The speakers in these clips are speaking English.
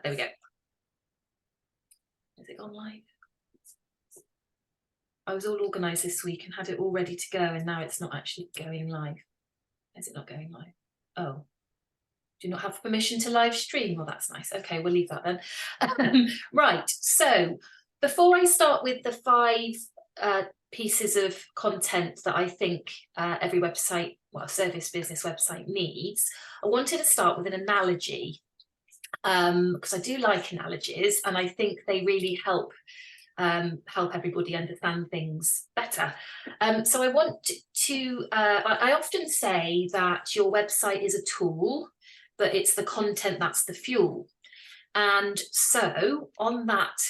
There we go. Has it gone live? I was all organised this week and had it all ready to go, and now it's not actually going live. Is it not going live? Oh, do you not have permission to live stream? Well, that's nice. Okay, we'll leave that then. Right, so before I start with the 5 pieces of content that I think every website, well, service business website needs, I wanted to start with an analogy, because I do like analogies, and I think they really help everybody understand things better. So I want to, I often say that your website is a tool, but it's the content that's the fuel. And so on that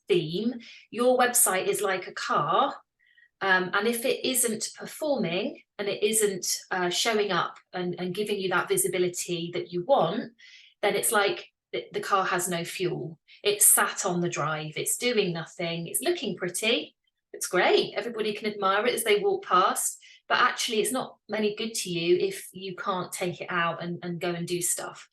theme, your website is like a car, and if it isn't performing and it isn't showing up and giving you that visibility that you want, then it's like the car has no fuel. It's sat on the drive, it's doing nothing, it's looking pretty, it's great, everybody can admire it as they walk past, but actually it's not any good to you if you can't take it out and go and do stuff.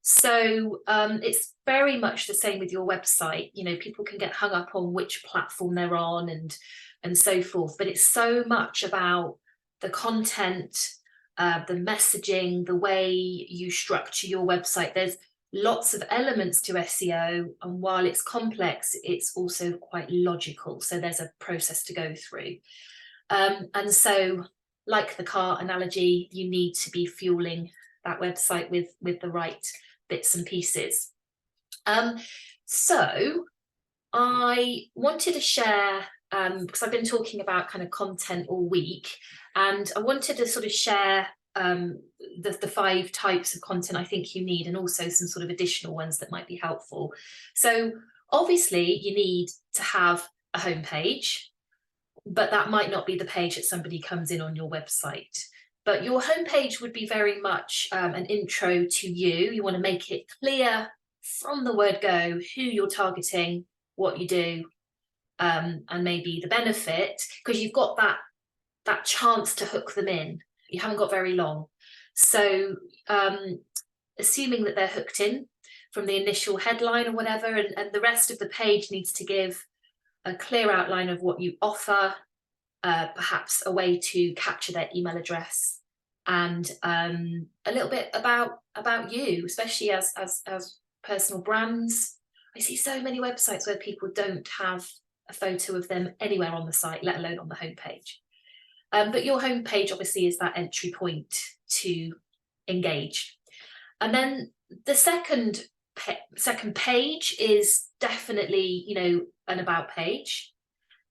So it's very much the same with your website. You know, people can get hung up on which platform they're on and so forth, but it's so much about the content, the messaging, the way you structure your website. There's lots of elements to SEO, and while it's complex, it's also quite logical. So there's a process to go through. And so, like the car analogy, you need to be fueling that website with the right bits and pieces. So I wanted to share, because I've been talking about kind of content all week, and I wanted to sort of share the 5 types of content I think you need, and also some sort of additional ones that might be helpful. So obviously you need to have a homepage, but that might not be the page that somebody comes in on your website. But your homepage would be very much an intro to you. You want to make it clear from the word go who you're targeting, what you do, and maybe the benefit, because you've got that chance to hook them in. You haven't got very long. So assuming that they're hooked in from the initial headline or whatever, and the rest of the page needs to give a clear outline of what you offer, perhaps a way to capture their email address, and a little bit about you, especially as personal brands. I see so many websites where people don't have a photo of them anywhere on the site, let alone on the homepage. But your homepage obviously is that entry point to engage. And then the second page is definitely, you know, an about page.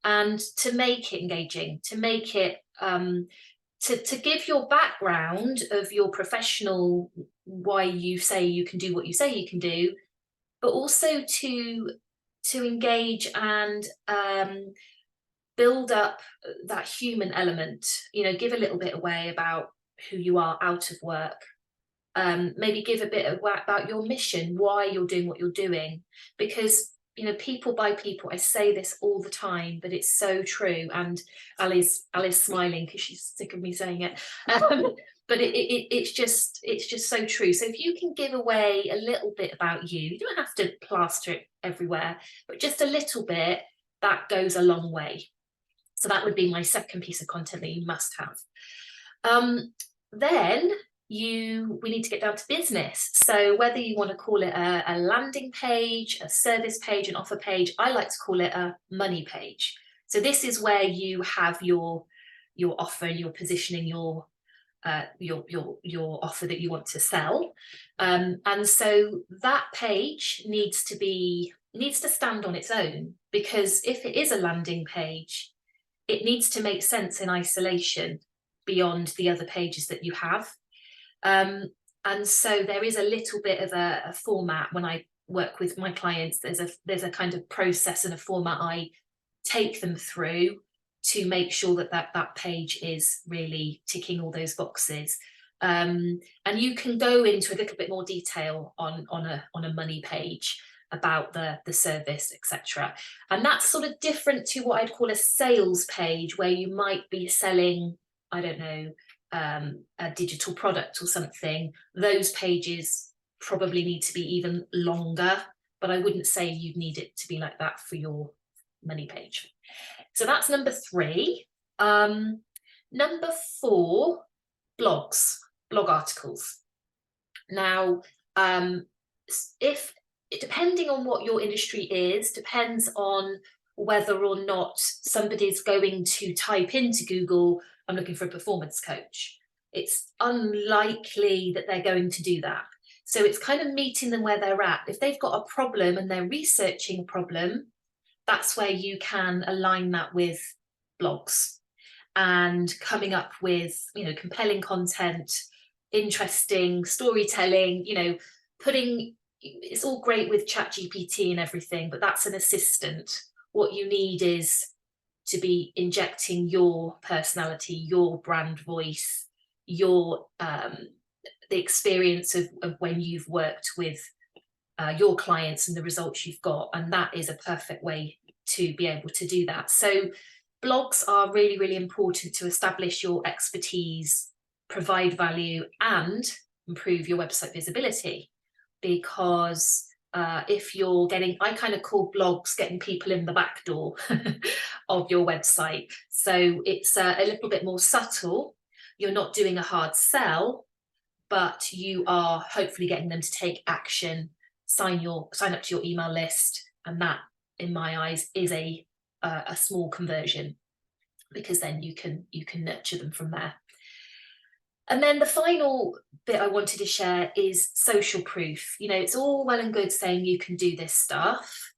And to make it engaging, to make it, to give your background of your professional, why you say you can do what you say you can do, but also to engage and build up that human element. You know, give a little bit away about who you are out of work. Maybe give a bit about your mission, why you're doing what you're doing, because, you know, people buy people. I say this all the time, but it's so true. And Ali's smiling because she's sick of me saying it. But it's just so true. So if you can give away a little bit about you, you don't have to plaster it everywhere, but just a little bit, that goes a long way. So that would be my second piece of content that you must have. Then we need to get down to business. So whether you want to call it a landing page, a service page, an offer page, I like to call it a money page. So this is where you have your offer, your positioning, your offer that you want to sell. And so that page needs to stand on its own, because if it is a landing page, it needs to make sense in isolation beyond the other pages that you have. And so there is a little bit of a format when I work with my clients. There's a kind of process and a format I take them through to make sure that page is really ticking all those boxes. And you can go into a little bit more detail on a money page about the service, etc. And that's sort of different to what I'd call a sales page, where you might be selling, I don't know, a digital product or something. Those pages probably need to be even longer, but I wouldn't say you'd need it to be like that for your money page. So that's number 3. Number 4, blogs, blog articles. Now, if depending on what your industry is, depends on whether or not somebody's going to type into Google, I'm looking for a performance coach. It's unlikely that they're going to do that. So it's kind of meeting them where they're at. If they've got a problem and they're researching a problem, that's where you can align that with blogs and coming up with, you know, compelling content, interesting storytelling, you know, it's all great with ChatGPT and everything, but that's an assistant. What you need is to be injecting your personality, your brand voice, your the experience of when you've worked with your clients and the results you've got, and that is a perfect way to be able to do that. So blogs are really, really important to establish your expertise, provide value, and improve your website visibility. Because if you're getting, I kind of call blogs getting people in the back door of your website. So it's a little bit more subtle. You're not doing a hard sell, but you are hopefully getting them to take action, sign up to your email list, and that, in my eyes, is a small conversion, because then you can nurture them from there. And then the final bit I wanted to share is social proof. You know, it's all well and good saying you can do this stuff,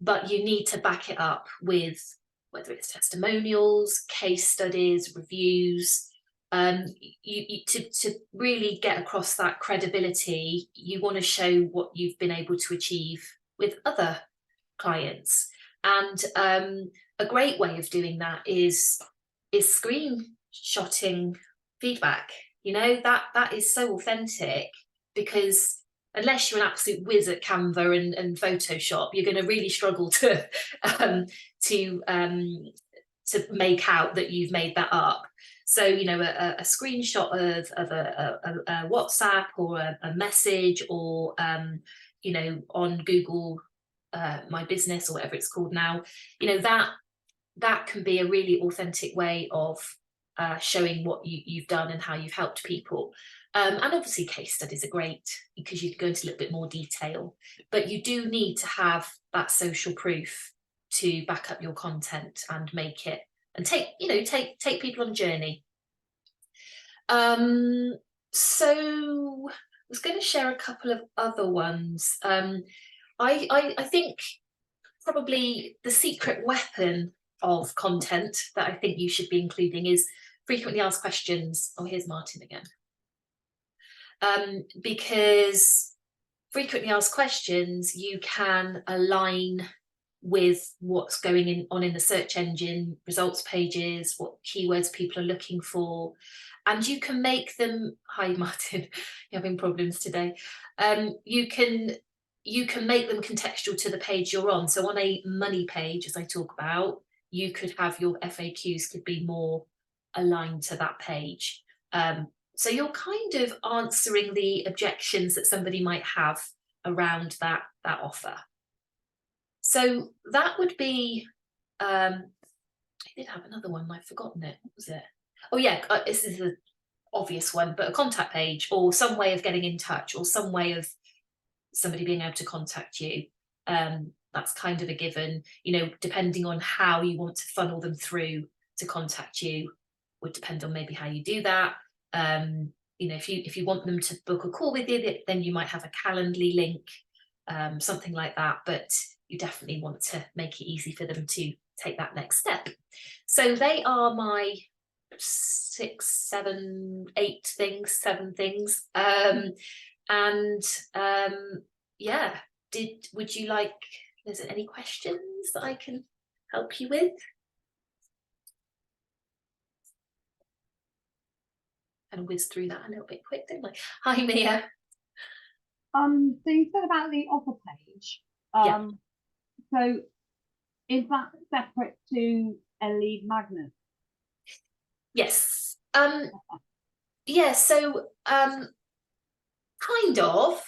but you need to back it up with, whether it's testimonials, case studies, reviews. To really get across that credibility, you want to show what you've been able to achieve with other clients. And a great way of doing that is screenshotting feedback. You know, that is so authentic, because unless you're an absolute whiz at Canva and Photoshop, you're going to really struggle to make out that you've made that up. So, you know, a screenshot of a WhatsApp or a message, or you know, on Google My Business or whatever it's called now, you know, that can be a really authentic way of showing what you've done and how you've helped people. And obviously case studies are great because you can go into a little bit more detail, but you do need to have that social proof to back up your content and make it, and take people on a journey. So I was going to share a couple of other ones. I think probably the secret weapon of content that I think you should be including is frequently asked questions. Oh, here's Martin again. Because frequently asked questions, you can align with what's going on in the search engine results pages, what keywords people are looking for, and you can make them, hi Martin, you're having problems today. You can make them contextual to the page you're on. So on a money page, as I talk about, you could have your FAQs could be more aligned to that page. So you're kind of answering the objections that somebody might have around that offer. So that would be, I did have another one, I've forgotten it. What was it? Oh yeah, this is an obvious one, but a contact page, or some way of getting in touch, or some way of somebody being able to contact you. That's kind of a given, you know, depending on how you want to funnel them through to contact you, would depend on maybe how you do that. You know, if you want them to book a call with you, then you might have a Calendly link, something like that, but you definitely want to make it easy for them to take that next step. So they are my 7 things. Yeah, would you like, is there any questions that I can help you with? And whiz through that a little bit quick, didn't I? Hi, Mia. So you said about the offer page. Yeah. So is that separate to a lead magnet? Yes. Yeah, so kind of.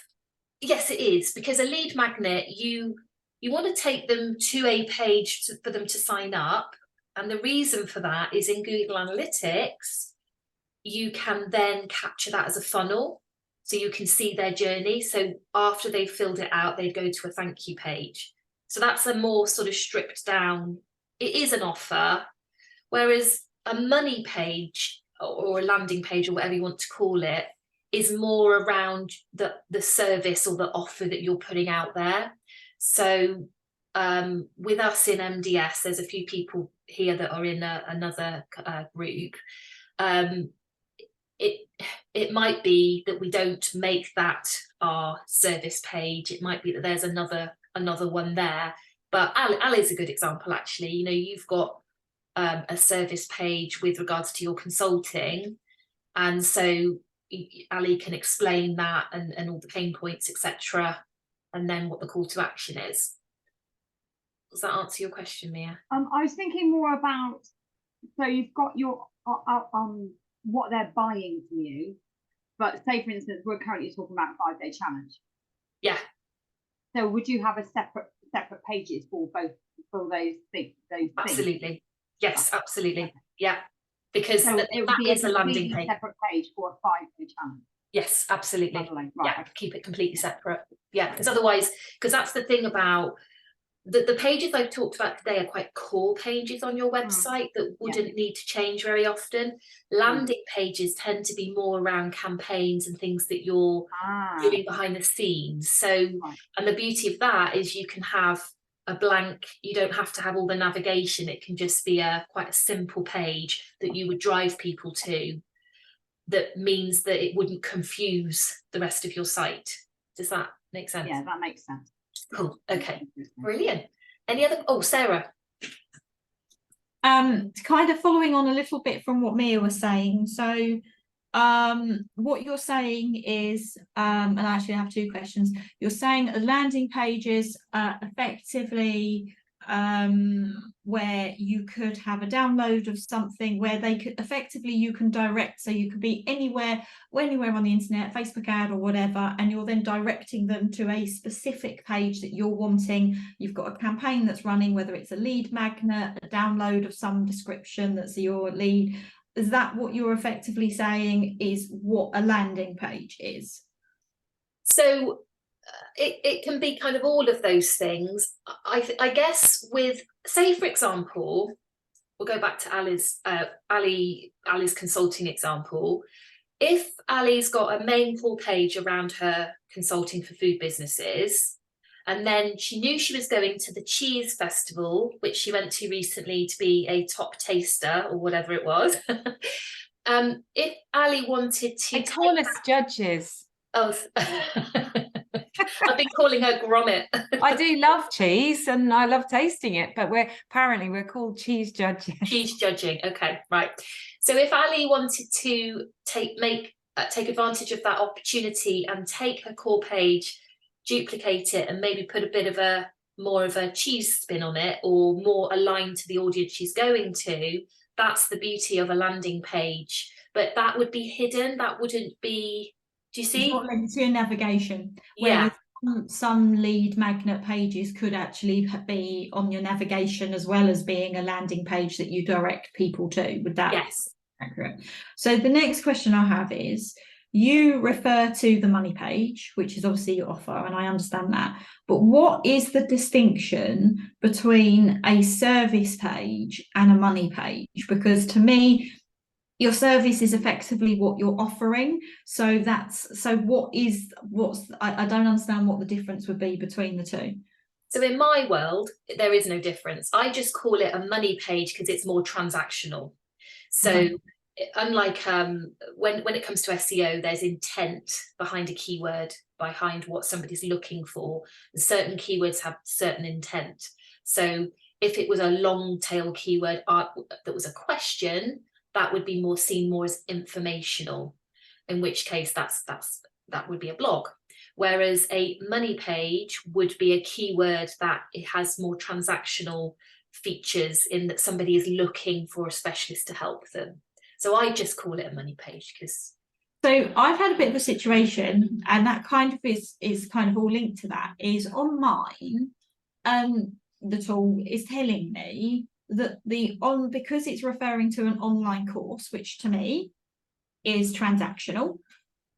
Yes, it is, because a lead magnet, you want to take them to a page for them to sign up. And the reason for that is in Google Analytics, you can then capture that as a funnel. So you can see their journey. So after they've filled it out, they'd go to a thank you page. So that's a more sort of stripped down, it is an offer. Whereas a money page or a landing page or whatever you want to call it is more around the service or the offer that you're putting out there. So with us in MDS, there's a few people here that are in another group. It might be that we don't make that our service page. It might be that there's another one there. But Ali is a good example, actually. You know, you've got a service page with regards to your consulting, and so Ali can explain that and all the pain points, etc., and then what the call to action is. Does that answer your question, Mia? I was thinking more about, so you've got your what they're buying from you, but say for instance we're currently talking about a 5-day challenge. Yeah. So would you have a separate pages for both, for those things? Absolutely. Yes, absolutely. Okay. Yeah, because so that is a landing page. Separate page for a 5-day challenge. Yes, absolutely. Right. Yeah, keep it completely separate. Yeah, because otherwise, because that's the thing about the pages I've talked about today are quite core pages on your website that wouldn't need to change very often. Landing pages tend to be more around campaigns and things that you're doing behind the scenes. So, and the beauty of that is you can have a blank, you don't have to have all the navigation. It can just be quite a simple page that you would drive people to. That means that it wouldn't confuse the rest of your site. Does that make sense? Yeah, that makes sense. Cool. Okay. Brilliant. Any other? Oh, Sarah. Kind of following on a little bit from what Mia was saying. So, what you're saying is, and actually I have 2 questions. You're saying landing pages effectively where you could have a download of something where they could effectively, you can direct, so you could be anywhere on the internet, Facebook ad or whatever, and you're then directing them to a specific page that you're wanting. You've got a campaign that's running, whether it's a lead magnet, a download of some description that's your lead. Is that what you're effectively saying is what a landing page is? So it can be kind of all of those things. I guess with, say for example, we'll go back to Ali's consulting example. If Ali's got a main full page around her consulting for food businesses, and then she knew she was going to the cheese festival, which she went to recently to be a top taster or whatever it was. If Ali wanted to, they call us judges. Oh, I've been calling her Grommet. I do love cheese and I love tasting it, but we're called cheese judges. Cheese judging. Okay, right. So if Ali wanted to take advantage of that opportunity and take her core page, duplicate it, and maybe put a bit of more of a cheese spin on it, or more aligned to the audience she's going to, that's the beauty of a landing page. But that would be hidden. That wouldn't be. Do you see? It's not linked to your navigation. Yeah. Some lead magnet pages could actually be on your navigation as well as being a landing page that you direct people to. Would that be accurate? So the next question I have is, you refer to the money page, which is obviously your offer, and I understand that. But what is the distinction between a service page and a money page? Because to me, your service is effectively what you're offering. So I don't understand what the difference would be between the two. So in my world, there is no difference. I just call it a money page because it's more transactional. So unlike when it comes to SEO, there's intent behind a keyword, behind what somebody's looking for. And certain keywords have certain intent. So if it was a long tail keyword that was a question, that would be seen more as informational, in which case that would be a blog. Whereas a money page would be a keyword that it has more transactional features, in that somebody is looking for a specialist to help them. So I just call it a money page because So I've had a bit of a situation, and that kind of is kind of all linked to that. Is on mine, the tool is telling me that because it's referring to an online course, which to me is transactional,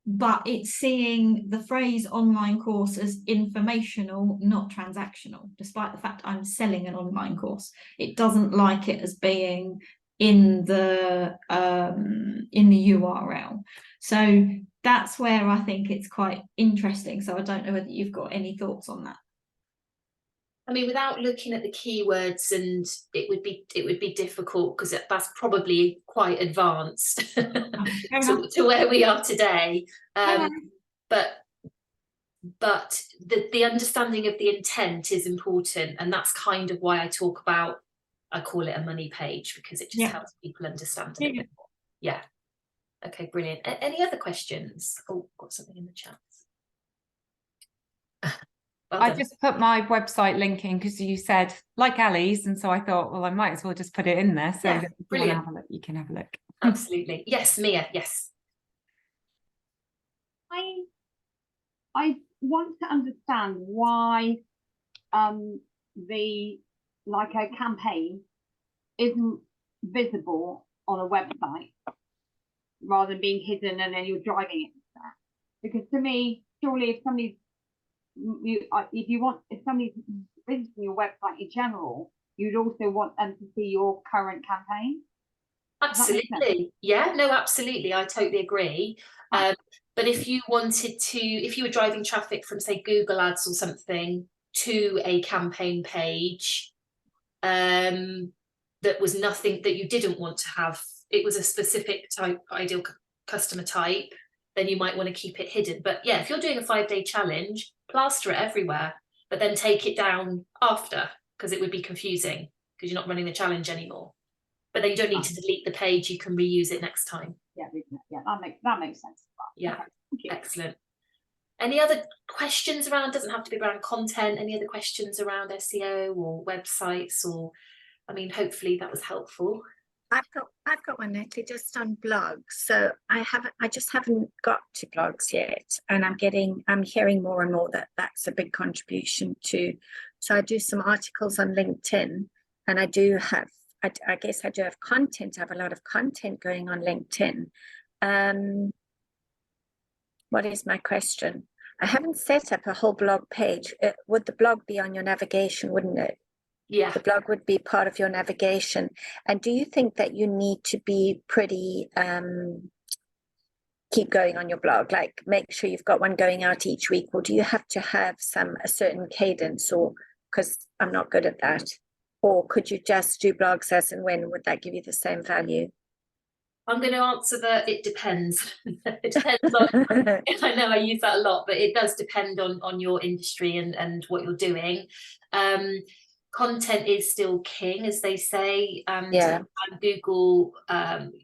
but it's seeing the phrase online course as informational, not transactional, despite the fact I'm selling an online course. It doesn't like it as being in the URL. So that's where I think it's quite interesting. So I don't know whether you've got any thoughts on that. I mean, without looking at the keywords, and it would be difficult because that's probably quite advanced to where we are today. But the understanding of the intent is important, and that's kind of why I call it a money page, because it just helps people understand it a bit more. Yeah. Okay, brilliant. Any other questions? Oh, got something in the chat. Well I done. just put my website link in because you said like Ali's, and so I thought, well, I might as well just put it in there. So Yeah, that if you want to brilliant. have a look, you can have a look. Absolutely. Yes, Mia, yes. I want to understand why like a campaign isn't visible on a website rather than being hidden and then you're driving it there. Because to me, surely if somebody's visiting your website in general, you'd also want them to see your current campaign. Absolutely. Yeah, no, absolutely. I totally agree. But if you were driving traffic from, say, Google Ads or something to a campaign page, that was nothing that you didn't want to have, it was a specific type, ideal customer type, then you might want to keep it hidden. But yeah, if you're doing a 5-day challenge, plaster it everywhere, but then take it down after, because it would be confusing because you're not running the challenge anymore. But then you don't need to delete the page, you can reuse it next time. Yeah, that makes sense. Yeah, okay. Excellent. Any other questions around, doesn't have to be around content, any other questions around SEO or websites, or, I mean, hopefully that was helpful. I've got one, Natalie, just on blogs. So I just haven't got to blogs yet, and I'm hearing more and more that that's a big contribution to. So I do some articles on LinkedIn, and I guess I do have content. I have a lot of content going on LinkedIn. What is my question? I haven't set up a whole blog page. Would the blog be on your navigation, wouldn't it? Yeah. The blog would be part of your navigation. And do you think that you need to be pretty, keep going on your blog, like make sure you've got one going out each week, or do you have to have a certain cadence, or, because I'm not good at that, or could you just do blogs as and when? Would that give you the same value? I'm going to answer that it depends. It depends on, I know I use that a lot, but it does depend on your industry and what you're doing. Content is still king, as they say. And Google,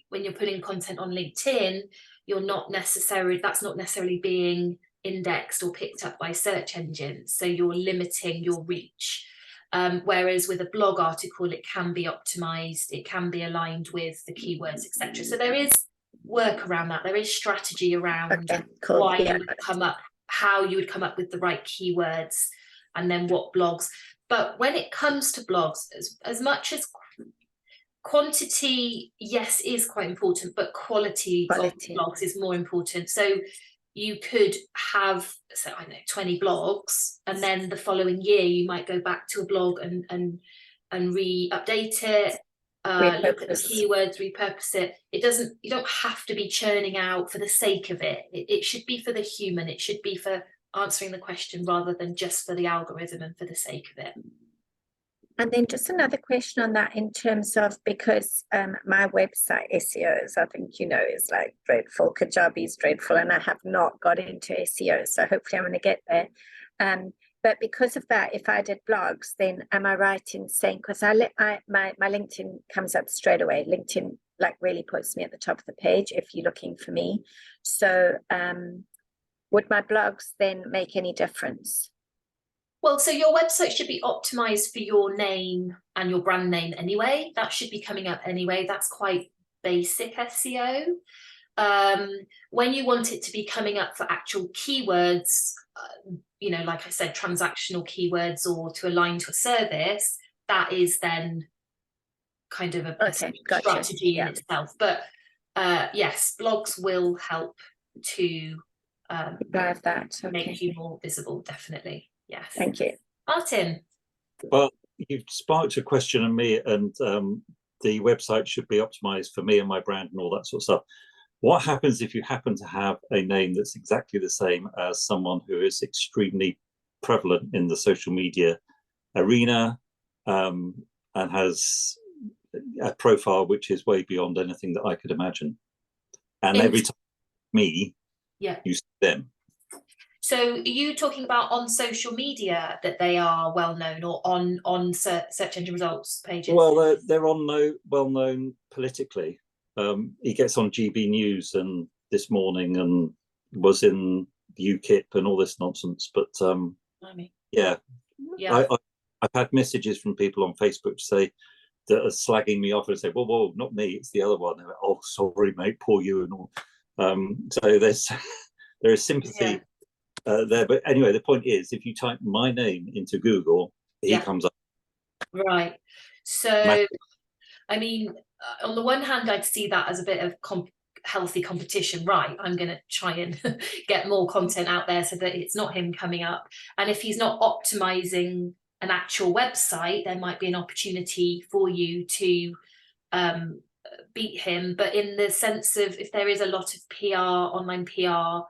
when you're putting content on LinkedIn, that's not necessarily being indexed or picked up by search engines. So you're limiting your reach. Whereas with a blog article, it can be optimized, it can be aligned with the keywords, etc. So there is work around that. There is strategy around why you would come up, how you would come up with the right keywords, and then what blogs. But when it comes to blogs, as much as quantity, yes, is quite important, but quality of blogs is more important. So you could have, so I don't know, 20 blogs, and then the following year you might go back to a blog and re-update it, look at the keywords, repurpose it. You don't have to be churning out for the sake of it. It should be for the human. It should be for answering the question rather than just for the algorithm and for the sake of it. And then just another question on that, in terms of, because my website SEOs, I think, is like dreadful. Kajabi is dreadful, and I have not got into SEO. So hopefully I'm going to get there. But because of that, if I did blogs, then am I right in saying, because my LinkedIn comes up straight away. LinkedIn like really puts me at the top of the page if you're looking for me. So would my blogs then make any difference? Well, so your website should be optimized for your name and your brand name anyway. That should be coming up anyway. That's quite basic SEO. When you want it to be coming up for actual keywords, you know, like I said, transactional keywords or to align to a service, that is then kind of a Okay, gotcha. strategy in Yeah. itself. But yes, blogs will help to Drive that. make Okay. you more visible, definitely. Yes. Thank you. Martin. Well, you've sparked a question in me, and the website should be optimized for me and my brand and all that sort of stuff. What happens if you happen to have a name that's exactly the same as someone who is extremely prevalent in the social media arena, and has a profile which is way beyond anything that I could imagine? And every time me, Yeah. you see them. So are you talking about on social media that they are well known, or on search engine results pages? Well, they're well known politically. He gets on GB News and This Morning, and was in UKIP and all this nonsense. But yeah, I've had messages from people on Facebook to say that are slagging me off and say, "Whoa, not me, it's the other one." Like, "Oh, sorry, mate, poor you," and all. So there is sympathy there. But anyway, the point is, if you type my name into Google, he comes up. Right. So, I mean, on the one hand, I'd see that as a bit of healthy competition. Right, I'm going to try and get more content out there so that it's not him coming up. And if he's not optimizing an actual website, there might be an opportunity for you to beat him. But in the sense of, if there is a lot of PR, online PR,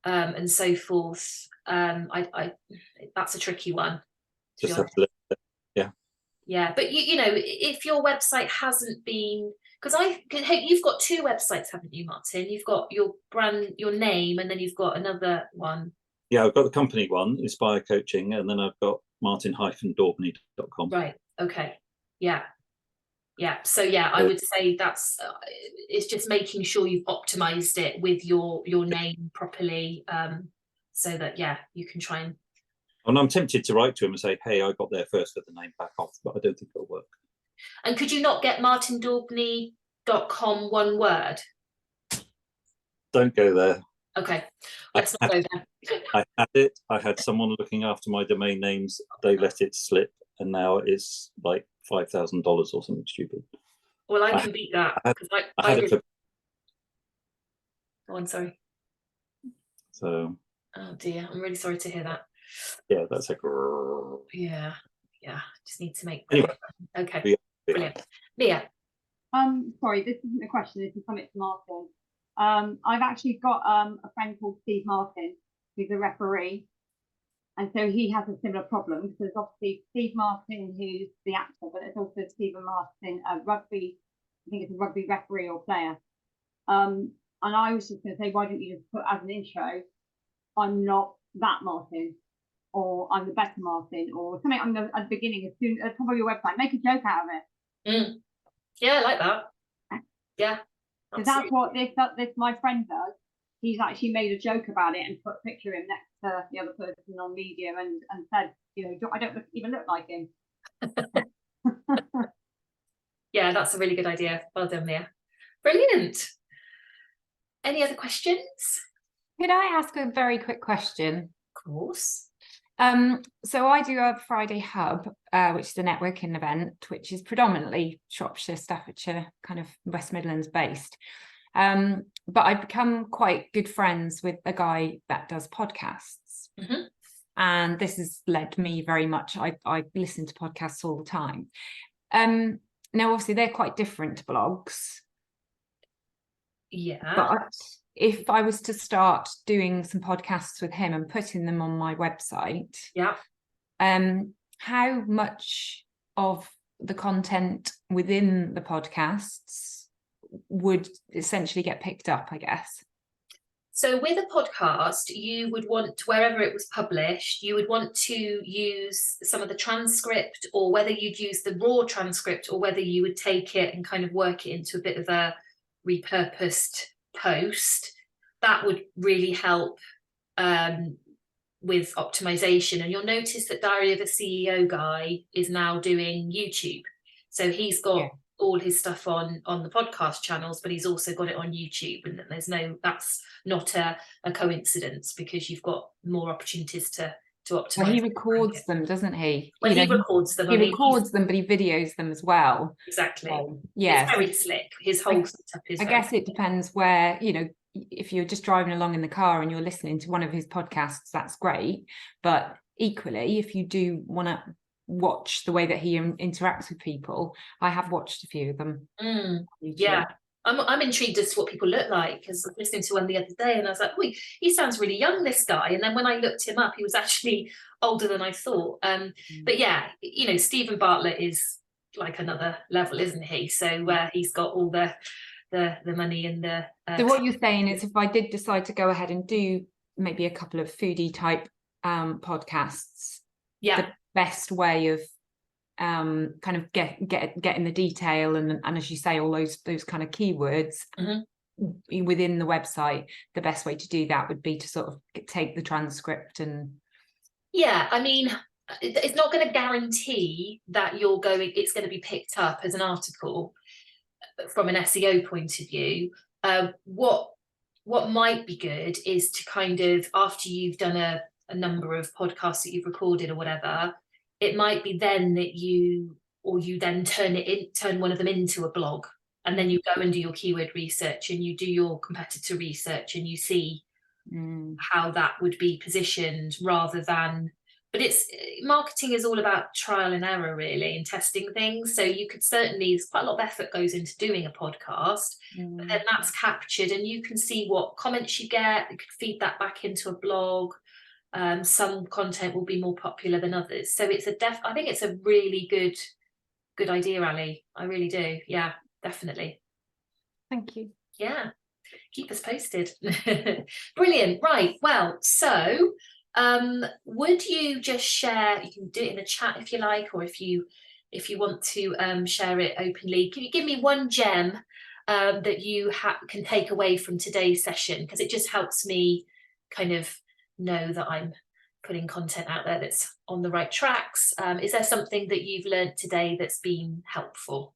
and so forth, that's a tricky one. Just have to, yeah, but you know, if your website hasn't been, because hey, you've got two websites, haven't you, Martin? You've got your brand, your name, and then you've got another one. Yeah, I've got the company one, Inspire Coaching, and then I've got martin-daubney.com. Right. Okay. Yeah. Yeah. So yeah, I would say that's it's just making sure you've optimized it with your name properly, so that you can try and. And I'm tempted to write to him and say, "Hey, I got there first with the name back off," but I don't think it'll work. And could you not get martindaubney.com one word? Don't go there. Okay, let's not go there. I had it. I had someone looking after my domain names. They let it slip, and now it's like $5,000 or something stupid. Well, I can beat that because I had it for. Oh, I'm sorry. So. Oh dear, I'm really sorry to hear that. Yeah, that's a. Yeah, just need to make. Anyway. Okay, brilliant. Mia. Sorry, this isn't a question. This is something to Martin. I've actually got a friend called Steve Martin, who's a referee, and so he has a similar problem, because obviously Steve Martin, who's the actor, but it's also Stephen Martin, a rugby. I think it's a rugby referee or player. And I was just going to say, why don't you just put as an intro, "I'm not that Martin," or "I'm the better Martin," or something at the beginning, as soon at the top of your website. Make a joke out of it. Yeah, I like that. Yeah. So that's what this my friend does. He's actually made a joke about it and put a picture of him next to the other person on Medium and said, you know, I don't even look like him. Yeah, that's a really good idea. Well done, Mia. Brilliant. Any other questions? Could I ask a very quick question? Of course. So I do a Friday Hub, which is a networking event, which is predominantly Shropshire, Staffordshire, kind of West Midlands based. But I've become quite good friends with a guy that does podcasts. Mm-hmm. And this has led me very much, I listen to podcasts all the time. Now, obviously, they're quite different to blogs. Yeah. But if I was to start doing some podcasts with him and putting them on my website, how much of the content within the podcasts would essentially get picked up, I guess? So with a podcast, you would want, wherever it was published, you would want to use some of the transcript, or whether you'd use the raw transcript, or whether you would take it and kind of work it into a bit of a repurposed post. That would really help with optimization. And you'll notice that Diary of a CEO guy is now doing YouTube. So he's got all his stuff on the podcast channels, but he's also got it on YouTube, and that's not a coincidence, because you've got more opportunities to optimize. Well, he records them, doesn't he? Well, You he know, records them. he I mean, records them, but he videos them as well. exactly. So, yeah, It's very slick. His whole setup is. I guess it depends where, you know, if you're just driving along in the car and you're listening to one of his podcasts, that's great. But equally, if you do want to watch the way that he interacts with people, I have watched a few of them. Yeah, I'm intrigued as to what people look like, because I was listening to one the other day and I was like, oh, he sounds really young, this guy. And then when I looked him up, he was actually older than I thought. But yeah, you know, Stephen Bartlett is like another level, isn't he? So he's got all the money and the. So what you're saying is, if I did decide to go ahead and do maybe a couple of foodie type podcasts, the best way of kind of getting the detail and as you say, all those kind of keywords within the website, the best way to do that would be to sort of take the transcript and. Yeah, I mean, it's not going to guarantee that it's going to be picked up as an article from an SEO point of view. What might be good is to kind of, after you've done a number of podcasts that you've recorded or whatever, it might be then that you then turn one of them into a blog, and then you go and do your keyword research and you do your competitor research and you see how that would be positioned, rather than. But marketing is all about trial and error, really, and testing things. So you could certainly, there's quite a lot of effort goes into doing a podcast, but then that's captured and you can see what comments you get. You could feed that back into a blog. Some content will be more popular than others. So I think it's a really good idea, Ali. I really do. Yeah, definitely. Thank you. Yeah. Keep us posted. Brilliant. Right. Well, so would you just share, you can do it in the chat if you like, or if you want to share it openly, can you give me one gem that you can take away from today's session? Because it just helps me kind of know that I'm putting content out there that's on the right tracks. Is there something that you've learned today that's been helpful?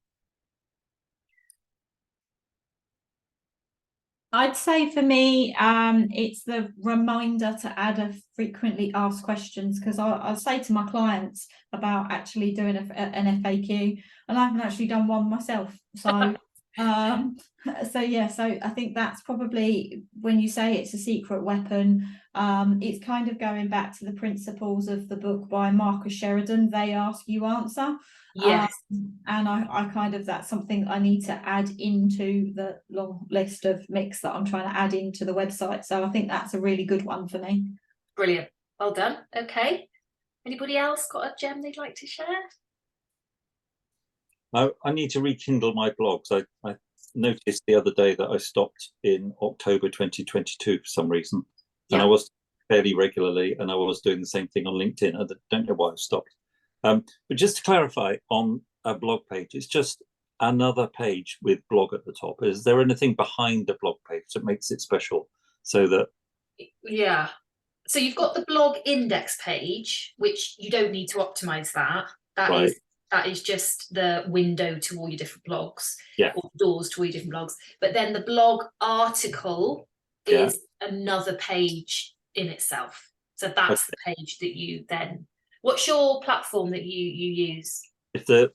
I'd say for me, it's the reminder to add a frequently asked questions, because I'll say to my clients about actually doing an FAQ, and I haven't actually done one myself. So so I think that's probably, when you say it's a secret weapon, it's kind of going back to the principles of the book by Marcus Sheridan, They Ask, You Answer. Yes. And I kind of, that's something I need to add into the long list of mix that I'm trying to add into the website. So I think that's a really good one for me. Brilliant. Well done. Okay. Anybody else got a gem they'd like to share? I need to rekindle my blogs. I noticed the other day that I stopped in October 2022 for some reason. And I was fairly regularly, and I was doing the same thing on LinkedIn. I don't know why I stopped. But just to clarify, on a blog page, it's just another page with blog at the top. Is there anything behind the blog page that makes it special? So that. Yeah. So you've got the blog index page, which you don't need to optimize that. That is just the window to all your different blogs, or doors to all your different blogs. But then the blog article is another page in itself. So that's the page that you then. What's your platform that you use? If the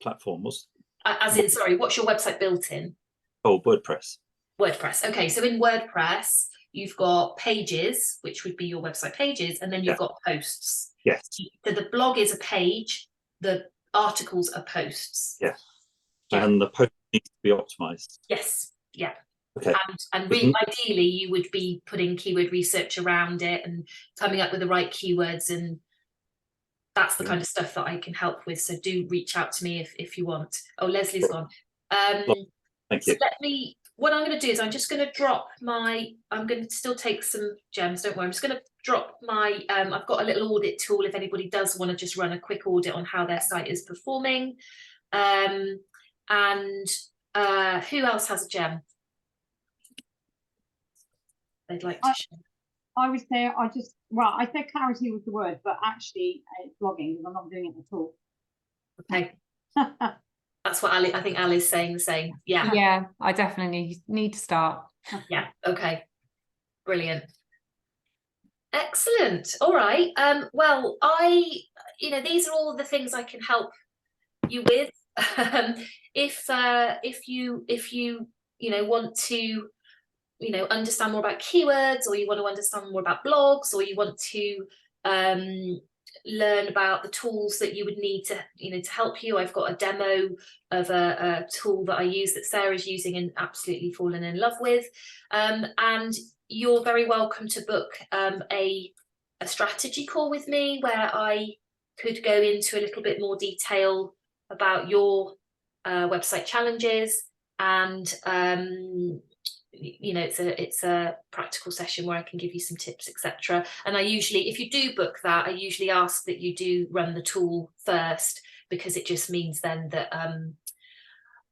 platform was. What's your website built in? Oh, WordPress. WordPress. Okay, so in WordPress, you've got pages, which would be your website pages, and then you've got posts. Yes. So the blog is a page, the articles are posts. Yes. And the post needs to be optimized. Yes. Yeah. Okay. And really, ideally, you would be putting keyword research around it and coming up with the right keywords, and that's the kind of stuff that I can help with. So do reach out to me if you want. Oh, Leslie's gone. Thank you. So what I'm going to do is I'm just going to drop I'm going to still take some gems, don't worry. I'm just going to drop I've got a little audit tool if anybody does want to just run a quick audit on how their site is performing. And who else has a gem they'd like to share? I would say I said clarity was the word, but actually it's blogging, because I'm not doing it at all. Okay. That's what Ali, I think Ali's saying the same. Yeah. Yeah, I definitely need to start. Yeah. Okay. Brilliant. Excellent. All right. Well, these are all the things I can help you with. If you want to understand more about keywords, or you want to understand more about blogs, or you want to learn about the tools that you would need to help you, I've got a demo of a tool that I use that Sarah's using and absolutely fallen in love with, and you're very welcome to book a strategy call with me, where I could go into a little bit more detail about your website challenges, and it's a practical session where I can give you some tips, etc. And I usually, if you do book that, I usually ask that you do run the tool first, because it just means then that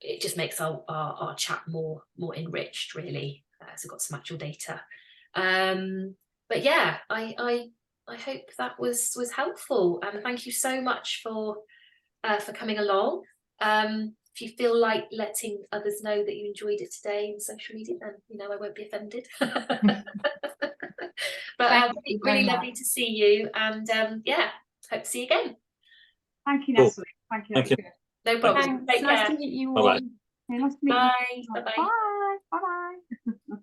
it just makes our chat more enriched, really, as we've got some actual data. But yeah, I hope that was helpful, and thank you so much for coming along. If you feel like letting others know that you enjoyed it today in social media, then I won't be offended. But really lovely to see you, and hope to see you again. Thank you, Cool. Natalie. Thank you. Thank you. No problem. Thanks. Take Nice care. to meet you Bye-bye. all. Okay, nice to meet Bye. you. Bye-bye. Bye. Bye. Bye.